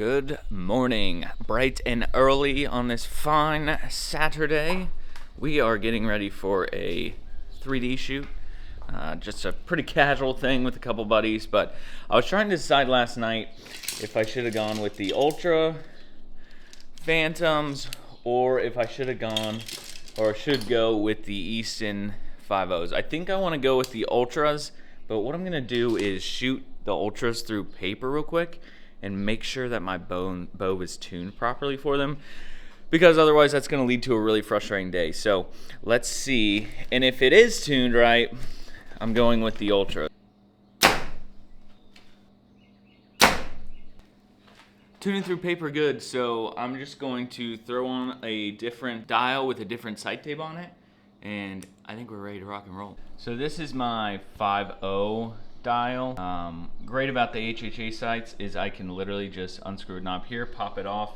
Good morning, bright and early on this fine Saturday. We are getting ready for a 3D shoot. Just a pretty casual thing with a couple buddies, but I was trying to decide last night if I should have gone with the Ultra Phantoms or if I should have gone or should go with the Easton 5.0s. I think I want to go with the Ultras, but what I'm going to do is shoot the Ultras through paper real quick and make sure that my bow is tuned properly for them, because otherwise that's going to lead to a really frustrating day. So let's see, and if it is tuned right, I'm going with the Ultra. Tuning through paper good, so I'm just going to throw on a different dial with a different sight tape on it, and I think we're ready to rock and roll. So this is my 5.0 dial. Great about the HHA sights is I can literally just unscrew a knob here, pop it off,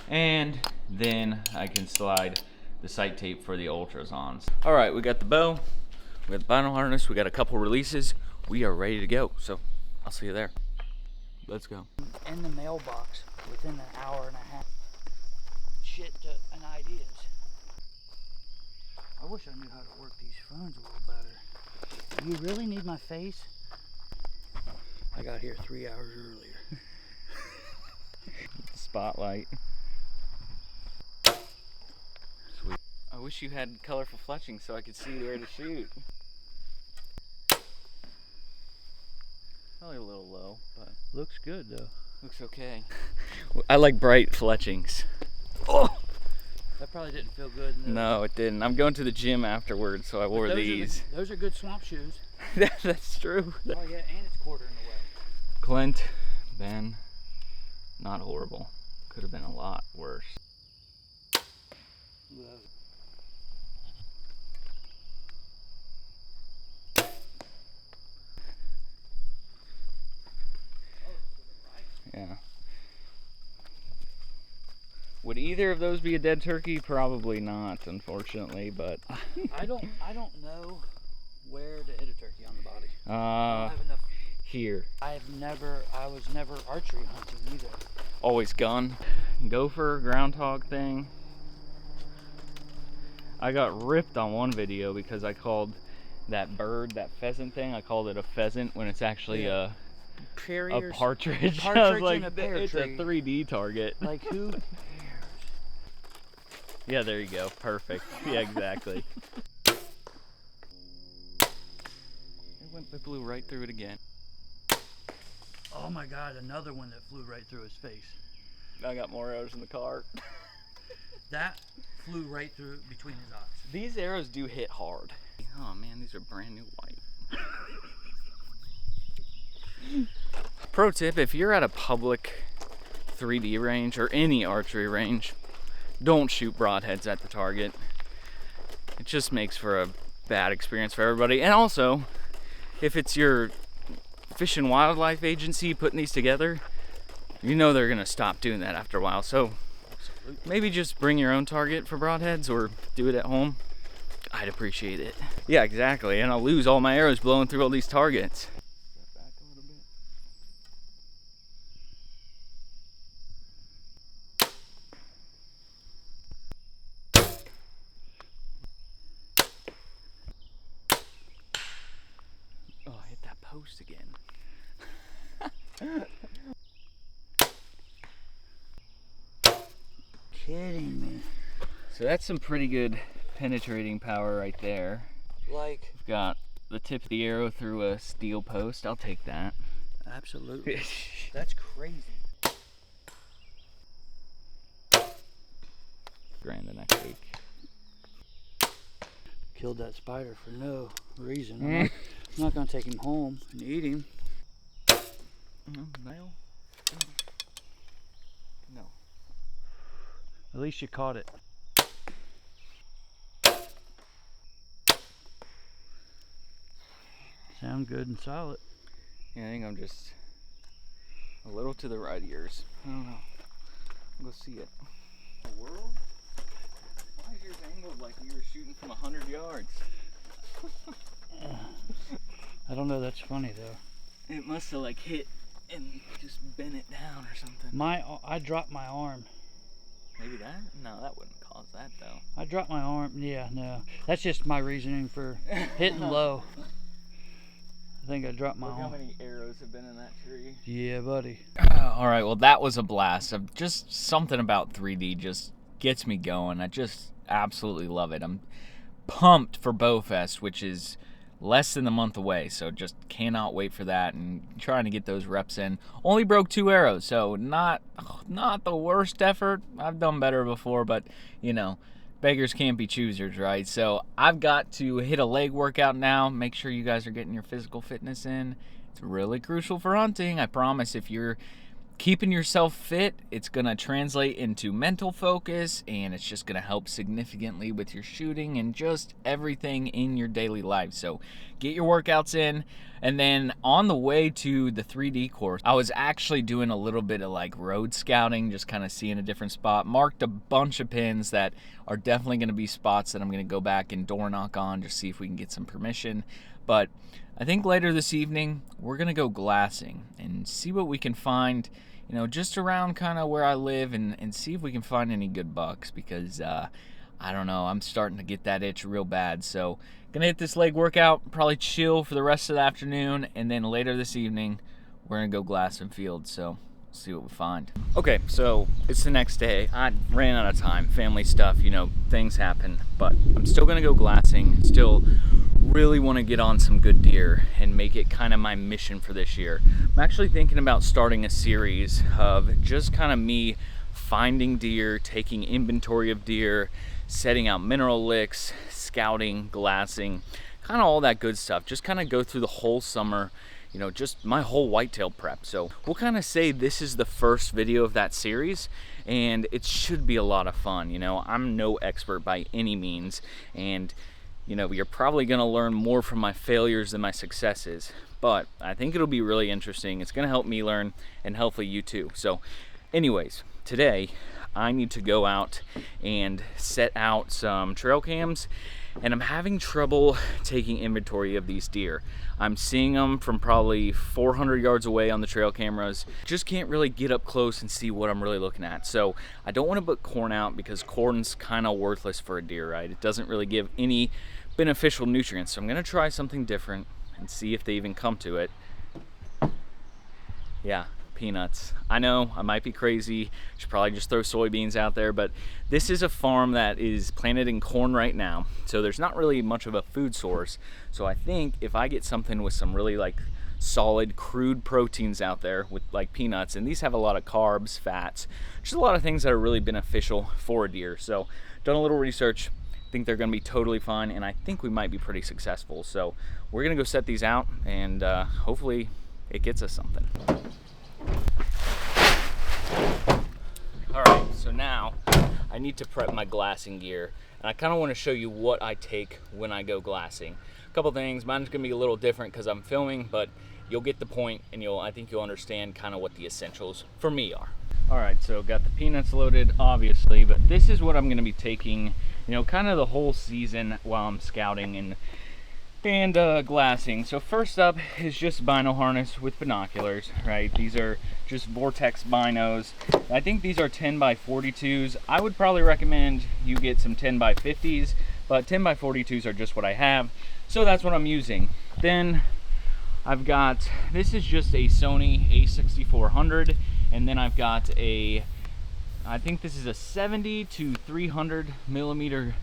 and then I can slide the sight tape for the Ultras on. All right, we got the bow, we got the vinyl harness, we got a couple releases. We are ready to go, so I'll see you there. Let's go. In the mailbox within an hour and a half. Shit and ideas. I wish I knew how to work these phones a little better. Do you really need my face? I got here 3 hours earlier. Spotlight. Sweet. I wish you had colorful fletching so I could see where to shoot. Probably a little low, but Looks good though. looks okay. I like bright fletchings. Oh! That probably didn't feel good. No, it didn't. I'm going to the gym afterwards, so I wore these. Those are good swamp shoes. That's true. Oh yeah, and it's quarter in the way. Clint, Ben, not horrible. Could have been a lot worse. Yeah. Would either of those be a dead turkey? Probably not, unfortunately, but I don't know where to hit a turkey on the body. I don't have enough. Here. I was never archery hunting either. Always gun. Gopher, groundhog thing. I got ripped on one video because I called that bird, that pheasant thing, I called it a pheasant when it's actually a partridge. I was like, in a pear it's tree. a 3D target. Like who cares? Yeah, there you go. Perfect. Yeah, exactly. It blew right through it again. Oh my God, another one that flew right through his face. I got more arrows in the car. That flew right through between his eyes. These arrows do hit hard. Oh man, these are brand new white. Pro tip, if you're at a public 3D range or any archery range, don't shoot broadheads at the target. It just makes for a bad experience for everybody. And also, if it's your Fish and Wildlife agency putting these together, you know they're gonna stop doing that after a while. So maybe just bring your own target for broadheads or do it at home. I'd appreciate it. Yeah, exactly. And I'll lose all my arrows blowing through all these targets. Back a little bit. Oh, I hit that post again. Kidding me. So that's some pretty good penetrating power right there. Like, We've got the tip of the arrow through a steel post. I'll take that. absolutely. That's crazy. Grand the next week. Killed that spider for no reason. I'm not gonna take him home and eat him. No. No. At least you caught it. Sound good and solid. Yeah, I think I'm just a little to the right of yours. I don't know. I'll go see it. The world? Why is yours angled like you were shooting from 100 yards? I don't know, that's funny though. It must have like hit and just bend it down or something. I dropped my arm. Maybe that? No, that wouldn't cause that though. I dropped my arm. Yeah, no. That's just my reasoning for hitting low. I think I dropped my Look arm. how many arrows have been in that tree. Yeah, buddy. All right, well, that was a blast. Just something about 3D just gets me going. I just absolutely love it. I'm pumped for Bowfest, which is less than a month away, so just cannot wait for that and trying to get those reps in. Only broke 2 arrows, so not the worst effort. I've done better before, but you know, beggars can't be choosers, right? So I've got to hit a leg workout now. Make sure you guys are getting your physical fitness in. It's really crucial for hunting. I promise, if you're keeping yourself fit, it's gonna translate into mental focus, and it's just gonna help significantly with your shooting and just everything in your daily life. So get your workouts in. And then on the way to the 3D course, I was actually doing a little bit of like road scouting, just kind of seeing a different spot. Marked a bunch of pins that are definitely going to be spots that I'm going to go back and door knock on to see if we can get some permission. But I think later this evening we're going to go glassing and see what we can find, you know, just around kind of where I live, and see if we can find any good bucks, because I don't know, I'm starting to get that itch real bad. So gonna hit this leg workout, probably chill for the rest of the afternoon, and then later this evening we're gonna go glassing fields. So we'll see what we find. Okay, so it's the next day. I ran out of time, family stuff, you know, things happen, but I'm still gonna go glassing. Still really want to get on some good deer and make it kind of my mission for this year. I'm actually thinking about starting a series of just kind of me finding deer, taking inventory of deer, setting out mineral licks, scouting, glassing, kind of all that good stuff. Just kind of go through the whole summer, you know, just my whole whitetail prep. So we'll kind of say this is the first video of that series, and it should be a lot of fun. You know, I'm no expert by any means, and you know, you're probably gonna learn more from my failures than my successes, but I think it'll be really interesting. It's gonna help me learn, and hopefully you too. So anyways, today I need to go out and set out some trail cams, and I'm having trouble taking inventory of these deer. I'm seeing them from probably 400 yards away on the trail cameras. Just can't really get up close and see what I'm really looking at. So I don't want to put corn out, because corn's kind of worthless for a deer, right? It doesn't really give any beneficial nutrients. So I'm gonna try something different and see if they even come to it. Yeah, peanuts. I know I might be crazy, should probably just throw soybeans out there, but this is a farm that is planted in corn right now, so there's not really much of a food source. So I think if I get something with some really like solid crude proteins out there, with like peanuts, and these have a lot of carbs, fats, just a lot of things that are really beneficial for a deer. So done a little research, think they're gonna be totally fine, and I think we might be pretty successful. So we're gonna go set these out, and hopefully it gets us something. All right, so now I need to prep my glassing gear, and I kind of want to show you what I take when I go glassing. A couple things. Mine's gonna be a little different because I'm filming, but you'll get the point, and I think you'll understand kind of what the essentials for me are. All right, so got the peanuts loaded, obviously, but this is what I'm gonna be taking, you know, kind of the whole season while I'm scouting and glassing. So first up is just bino harness with binoculars, right? These are just Vortex binos. I think these are 10x42s. I would probably recommend you get some 10x50s, but 10x42s are just what I have, so that's what I'm using. Then I've got, this is just a Sony a6400, and then I've got a, I think this is a 70 to 300 millimeter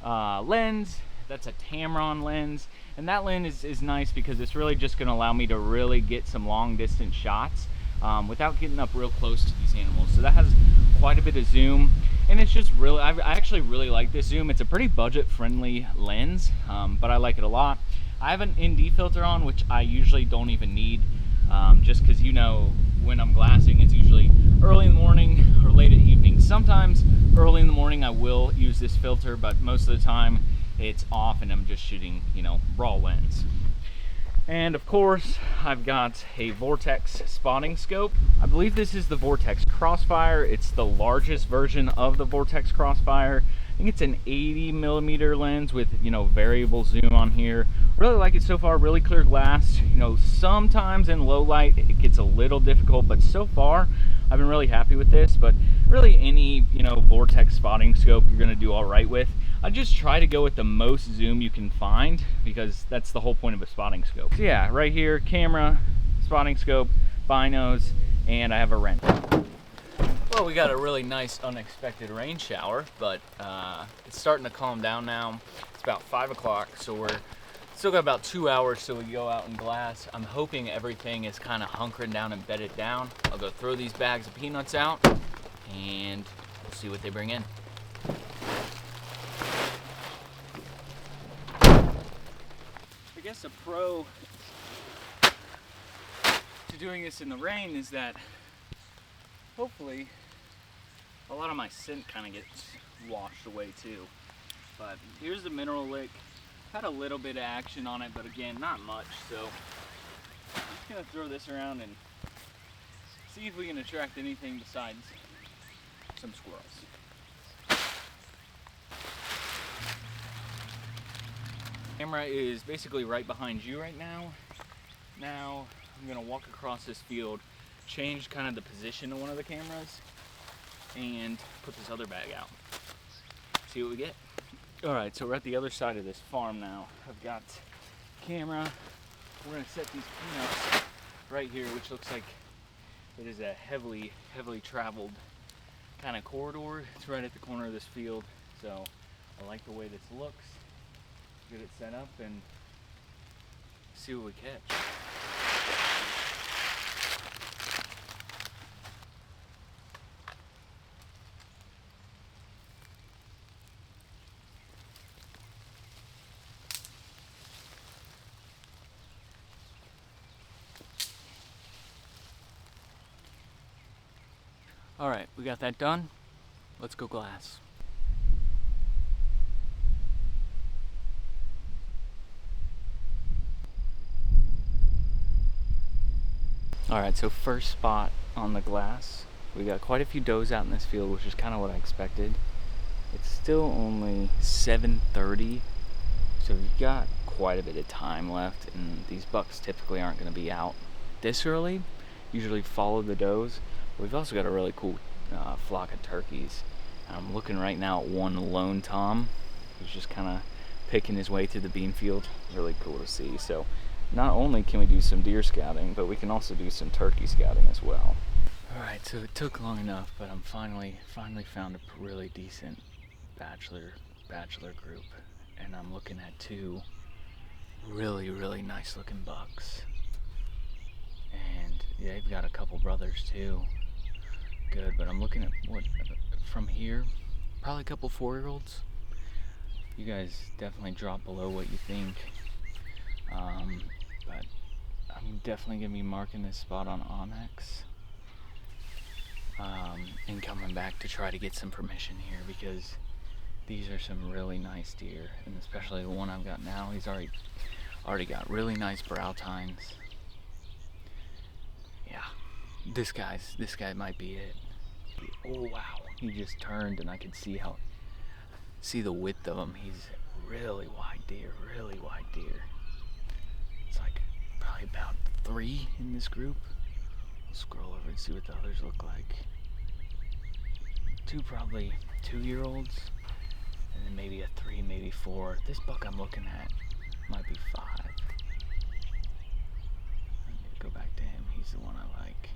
lens. That's a Tamron lens, and that lens is nice because it's really just going to allow me to really get some long distance shots without getting up real close to these animals. So that has quite a bit of zoom, and it's just really, I actually really like this zoom. It's a pretty budget friendly lens, but I like it a lot. I have an ND filter on, which I usually don't even need, just because, you know, when I'm glassing, it's usually early in the morning or late at evening. Sometimes early in the morning I will use this filter, but most of the time it's off and I'm just shooting, you know, raw lens. And of course I've got a Vortex spotting scope. I believe this is the Vortex Crossfire. It's the largest version of the Vortex Crossfire. think it's an 80mm lens with, you know, variable zoom on here. Really like it so far. Really clear glass. You know, sometimes in low light it gets a little difficult, but so far I've been really happy with this. But really any, you know, vortex spotting scope you're gonna do all right with. I just try to go with the most zoom you can find, because that's the whole point of a spotting scope. So yeah, right here, camera, spotting scope, binos, and I have a wrench. Well, we got a really nice unexpected rain shower, but it's starting to calm down now. It's about 5 o'clock, so we're still got about 2 hours till we go out and glass. I'm hoping everything is kind of hunkering down and bedded down. I'll go throw these bags of peanuts out, and we'll see what they bring in. I guess a pro to doing this in the rain is that hopefully a lot of my scent kind of gets washed away too. But here's the mineral lick. Had a little bit of action on it, but again, not much. So I'm just gonna throw this around and see if we can attract anything besides some squirrels. Camera is basically right behind you right now. Now I'm gonna walk across this field, change kind of the position of one of the cameras, and put this other bag out. See what we get. All right, so we're at the other side of this farm now. I've got camera. We're gonna set these peanuts right here, which looks like it is a heavily traveled kind of corridor. It's right at the corner of this field, so I like the way this looks. Get it set up and see what we catch. All right, we got that done. Let's go glass. All right, so first spot on the glass. We got quite a few does out in this field, which is kind of what I expected. It's still only 7:30, so we've got quite a bit of time left, and these bucks typically aren't going to be out this early. Usually follow the does. But we've also got a really cool flock of turkeys. I'm looking right now at one lone tom who's just kind of picking his way through the bean field. Really cool to see. So not only can we do some deer scouting, but we can also do some turkey scouting as well. All right, so it took long enough, but I'm finally found a really decent bachelor group, and I'm looking at two really nice looking bucks, and yeah, they've got a couple brothers too. Good, but I'm looking at what from here, probably a couple 4-year-olds. You guys definitely drop below what you think. But I'm definitely gonna be marking this spot on Onyx, and coming back to try to get some permission here, because these are some really nice deer, and especially the one I've got now. He's already got really nice brow tines. Yeah, this guy might be it. Oh wow, he just turned, and I could see the width of him. He's really wide deer. It's like probably about 3 in this group. I'll scroll over and see what the others look like. 2 probably 2-year-olds, and then maybe a 3, maybe 4. This buck I'm looking at might be 5. I need to go back to him. He's the one I like.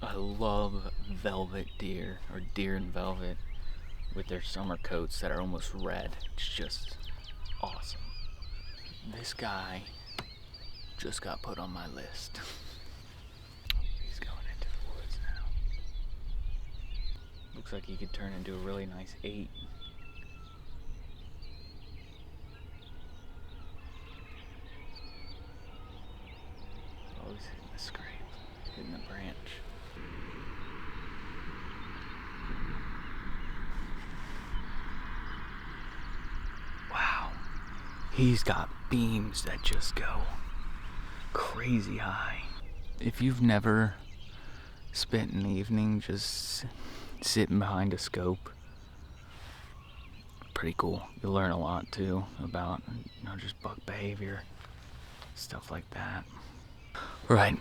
I love velvet deer, or deer in velvet, with their summer coats that are almost red. It's just awesome. This guy just got put on my list. He's going into the woods now. Looks like he could turn into a really nice 8. Oh, he's hitting the scrape, hitting the branch. He's got beams that just go crazy high. If you've never spent an evening just sitting behind a scope, pretty cool. You'll learn a lot too about, just buck behavior, stuff like that. Right,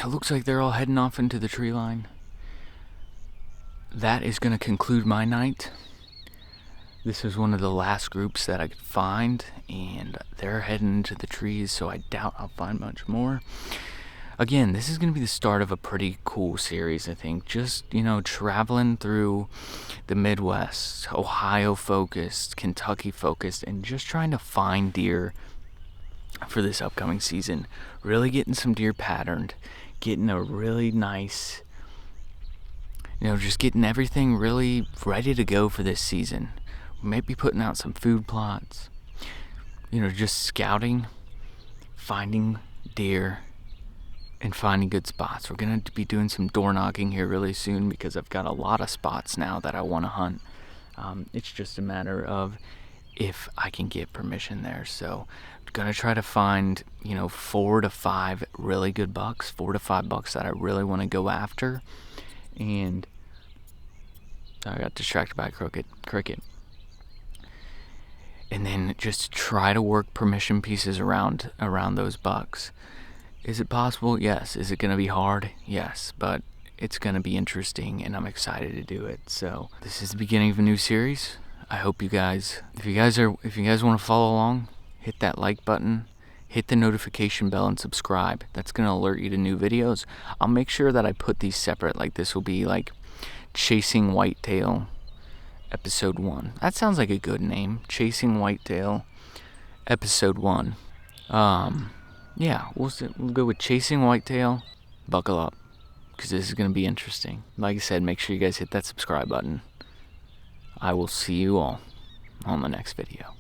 it looks like they're all heading off into the tree line. That is going to conclude my night. This is one of the last groups that I could find, and they're heading into the trees, so I doubt I'll find much more. Again, this is going to be the start of a pretty cool series, I think. Just, traveling through the Midwest, Ohio focused, Kentucky focused, and just trying to find deer for this upcoming season. Really getting some deer patterned, getting a really nice, just getting everything really ready to go for this season. We might be putting out some food plots, just scouting, finding deer, and finding good spots. We're going to be doing some door knocking here really soon because I've got a lot of spots now that I want to hunt. It's just a matter of if I can get permission there. So I'm going to try to find, 4 to 5 really good bucks, 4 to 5 bucks that I really want to go after. And I got distracted by a cricket. And then just try to work permission pieces around those bucks. Is it possible? Yes. Is it going to be hard? Yes. But it's going to be interesting, and I'm excited to do it. So this is the beginning of a new series. I hope you guys, if you guys want to follow along, hit that like button, hit the notification bell, and subscribe. That's going to alert you to new videos. I'll make sure that I put these separate. Like this will be like Chasing Whitetail Episode 1. That sounds like a good name. Chasing Whitetail Episode 1. Yeah, we'll go with Chasing Whitetail. Buckle up, because this is going to be interesting. Like I said, make sure you guys hit that subscribe button. I will see you all on the next video.